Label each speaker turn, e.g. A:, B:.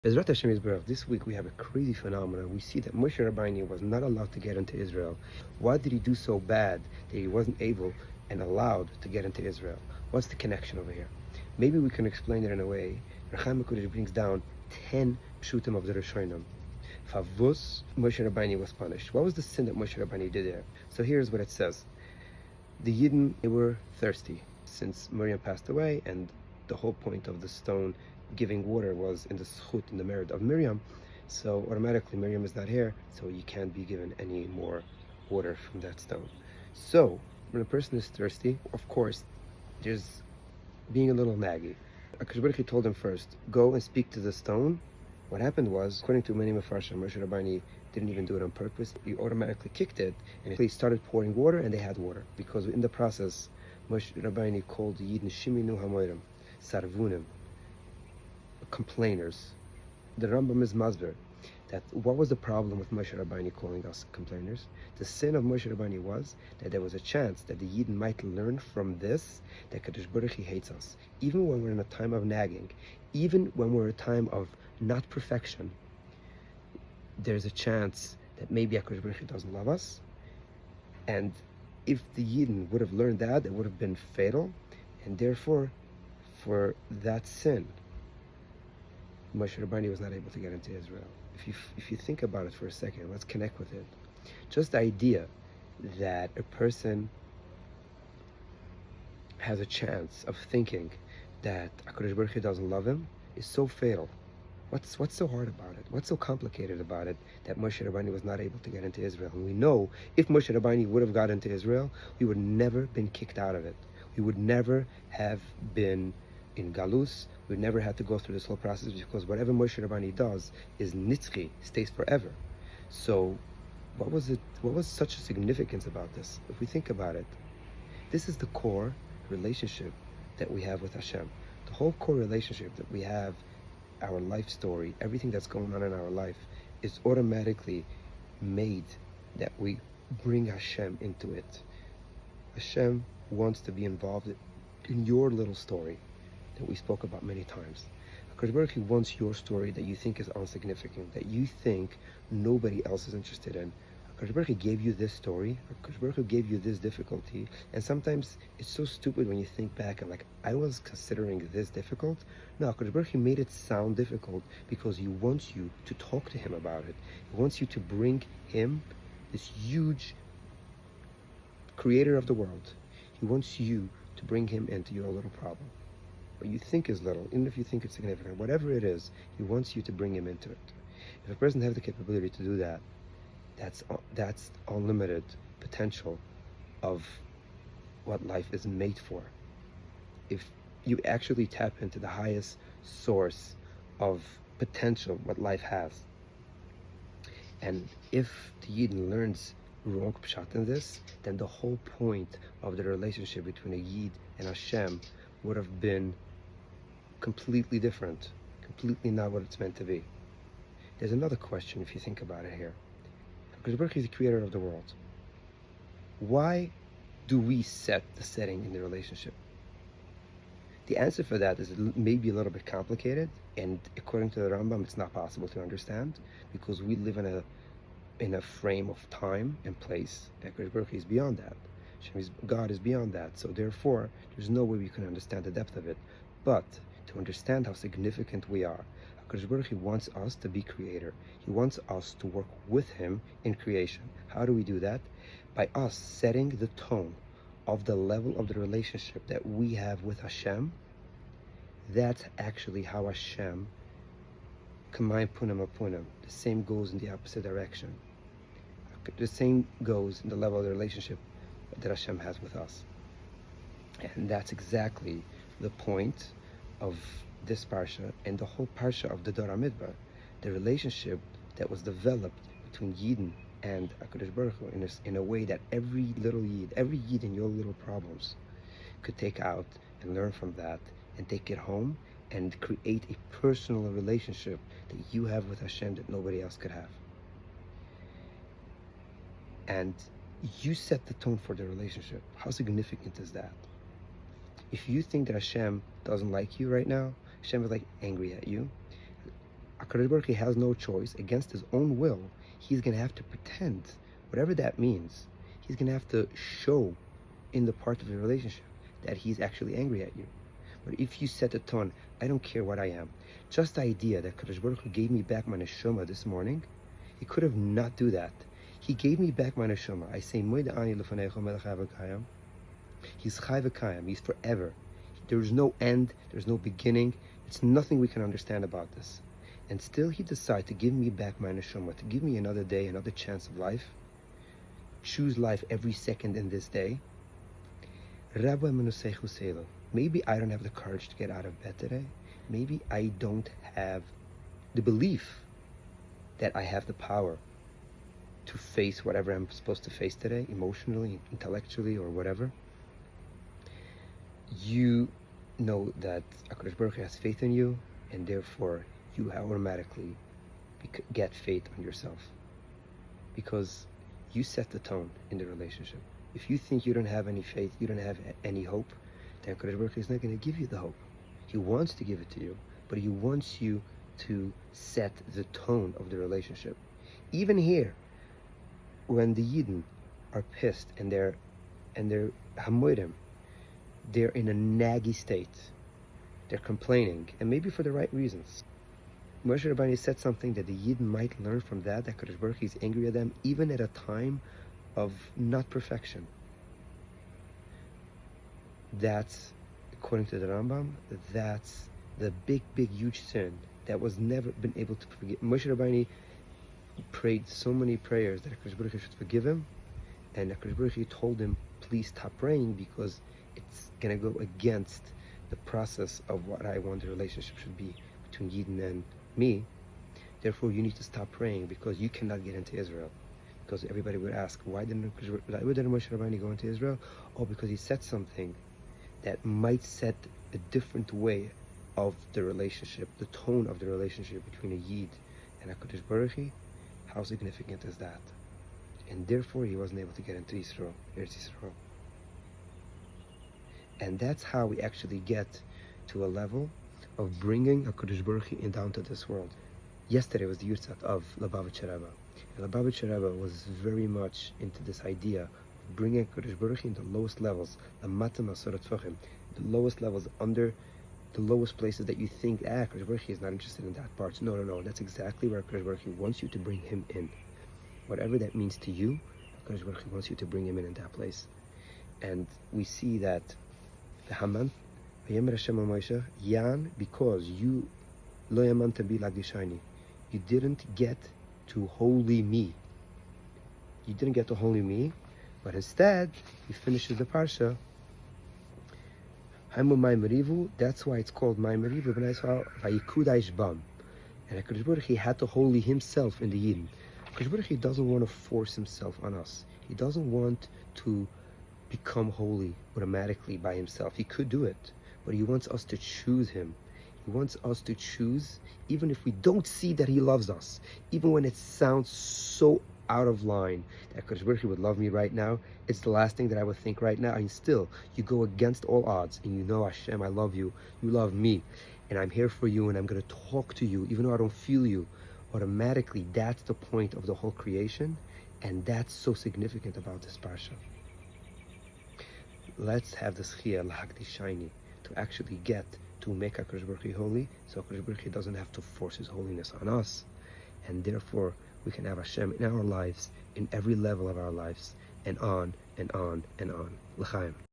A: Bezrat Hashem Yisbarach, this week we have a crazy phenomenon. We see that Moshe Rabbeinu was not allowed to get into Israel. Why did he do so bad that he wasn't able and allowed to get into Israel? What's the connection over here? Maybe we can explain it in a way. Rechaim HaKodesh brings down 10 pshutim of the Rishonim. Favus, Moshe Rabbeinu was punished. What was the sin that Moshe Rabbeinu did there? So here's what it says. The Yidden, they were thirsty since Miriam passed away, and the whole point of the stone giving water was in the schut, in the merit of Miriam. So automatically Miriam is not here, so you can't be given any more water from that stone. So when a person is thirsty, of course, there's being a little naggy. HaKadosh Baruch Hu told him first, go and speak to the stone. What happened was, according to many Mefarshim, Moshe Rabbeinu didn't even do it on purpose. He automatically kicked it, and he started pouring water, and they had water. Because in the process, Moshe Rabbeinu called the Yidden Shiminu Hamoirim, Sarvunim, complainers. The Rambam is Masber that what was the problem with Moshe Rabbeinu calling us complainers? The sin of Moshe Rabbeinu was that there was a chance that the Yidden might learn from this that Kadosh Baruch Hu hates us. Even when we're in a time of nagging, even when we're in a time of not perfection, there's a chance that maybe Kadosh Baruch Hu doesn't love us. And if the Yidden would have learned that, it would have been fatal. And therefore, for that sin, Moshe Rabbeinu was not able to get into Israel. If you think about it for a second, let's connect with it. Just the idea that a person has a chance of thinking that HaKadosh Baruch Hu doesn't love him is so fatal. What's so hard about it? What's so complicated about it that Moshe Rabbeinu was not able to get into Israel? And we know if Moshe Rabbeinu would have got into Israel, we would never been kicked out of it. We would never have been in Galus. We never had to go through this whole process, because whatever Moshe Rabbeinu does is nitzchi, stays forever. So what was such a significance about this? If we think about it, this is the core relationship that we have with Hashem. The whole core relationship that we have, our life story, everything that's going on in our life is automatically made that we bring Hashem into it. Hashem wants to be involved in your little story that we spoke about many times. HaKadosh Baruch Hu wants your story that you think is insignificant, that you think nobody else is interested in. HaKadosh Baruch Hu gave you this story, HaKadosh Baruch Hu gave you this difficulty, and sometimes it's so stupid when you think back and like, I was considering this difficult. No, HaKadosh Baruch Hu made it sound difficult because He wants you to talk to Him about it. He wants you to bring Him, this huge creator of the world. He wants you to bring Him into your little problem. What you think is little, even if you think it's significant, whatever it is, He wants you to bring Him into it. If a person has the capability to do that, that's unlimited potential of what life is made for. If you actually tap into the highest source of potential what life has, and if the Yidden learns wrong pshat in this, then the whole point of the relationship between a Yid and Hashem would have been completely different, completely not what it's meant to be. There's another question if you think about it here. HaKadosh Baruch Hu is the creator of the world. Why do we set the setting in the relationship? The answer for that is maybe a little bit complicated, and according to the Rambam, it's not possible to understand, because we live in a frame of time and place. HaKadosh Baruch Hu is beyond that. God is beyond that. So therefore, there's no way we can understand the depth of it. But to understand how significant we are, HaKadosh Baruch Hu wants us to be creator. He wants us to work with Him in creation. How do we do that? By us setting the tone of the level of the relationship that we have with Hashem. That's actually how Hashem, Kamayim Punim Apunim, the same goes in the opposite direction. The same goes in the level of the relationship that Hashem has with us. And that's exactly the point of this parsha and the whole parsha of the Dor HaMidbar, the relationship that was developed between Yidden and HaKadosh Baruch Hu in a way that every Yid in your little problems could take out and learn from that and take it home and create a personal relationship that you have with Hashem that nobody else could have. And you set the tone for the relationship. How significant is that? If you think that Hashem doesn't like you right now, Hashem is like angry at you, HaKadosh Baruch Hu has no choice. Against his own will, he's going to have to pretend, whatever that means, he's going to have to show in the part of the relationship that he's actually angry at you. But if you set a tone, I don't care what I am. Just the idea that Kadosh Baruch Hu gave me back my neshama this morning, he could have not do that. He gave me back my neshama. I say, Moed ani lefanecha melech havakayam. He's chai v'kayam. He's forever. There's no end. There's no beginning. It's nothing we can understand about this. And still he decided to give me back my neshama, to give me another day, another chance of life. Choose life every second in this day. Maybe I don't have the courage to get out of bed today. Maybe I don't have the belief that I have the power to face whatever I'm supposed to face today, emotionally, intellectually, or whatever. You know that HaKadosh Baruch Hu has faith in you, and therefore you automatically get faith on yourself, because you set the tone in the relationship. If you think you don't have any faith, you don't have any hope, then HaKadosh Baruch Hu is not going to give you the hope. He wants to give it to you, but he wants you to set the tone of the relationship. Even here, when the Yidden are pissed and they're hamoidim, they're in a naggy state. They're complaining, and maybe for the right reasons. Moshe Rabbeinu said something that the Yidden might learn from that HaKadosh Baruch Hu is angry at them, even at a time of not perfection. That's, according to the Rambam, that's the big, huge sin that was never been able to forgive. Moshe Rabbeinu prayed so many prayers that HaKadosh Baruch Hu should forgive him, and HaKadosh Baruch Hu told him, please stop praying, because it's going to go against the process of what I want the relationship should be between Yidden and me. Therefore, you need to stop praying, because you cannot get into Israel. Because everybody would ask, why didn't Moshe Rabbeinu go into Israel? Oh, because he said something that might set a different way of the relationship, the tone of the relationship between a Yid and HaKadosh Baruch Hu. How significant is that? And therefore, he wasn't able to get into Israel, Eretz Yisrael. And that's how we actually get to a level of bringing HaKadosh Baruch Hu down to this world. Yesterday was the Yutzat of Lubavitcher Rebbe. And Lubavitcher Rebbe was very much into this idea of bringing HaKadosh Baruch Hu in the lowest levels, the Matan Asorat Tvachim, the lowest levels, under the lowest places that you think, HaKadosh Baruch Hu is not interested in that part. No. That's exactly where HaKadosh Baruch Hu wants you to bring him in. Whatever that means to you, HaKadosh Baruch Hu wants you to bring him in that place. And we see that the Haman, Vayemer Hashem al Moshe, Yan, because you lo yamanta bi lagdishani, you didn't get to holy me. You didn't get to holy me, but instead he finishes the parsha. That's why it's called my Merivu. And HaKadosh Baruch Hu had to holy himself in the Yidden. HaKadosh Baruch Hu doesn't want to force himself on us. He doesn't want to become holy automatically by himself. He could do it, but he wants us to choose him. He wants us to choose, even if we don't see that he loves us, even when it sounds so out of line that HaKadosh Baruch Hu would love me right now. It's the last thing that I would think right now, and still you go against all odds, and you know, Hashem, I love you, you love me, and I'm here for you, and I'm going to talk to you even though I don't feel you. Automatically, that's the point of the whole creation, and that's so significant about this parsha. Let's have the schiyah l'hakdishayni, to actually get to make HaKadosh Baruch Hu holy, so HaKadosh Baruch Hu doesn't have to force his holiness on us, and therefore we can have Hashem in our lives, in every level of our lives, and on and on and on. L'chaim.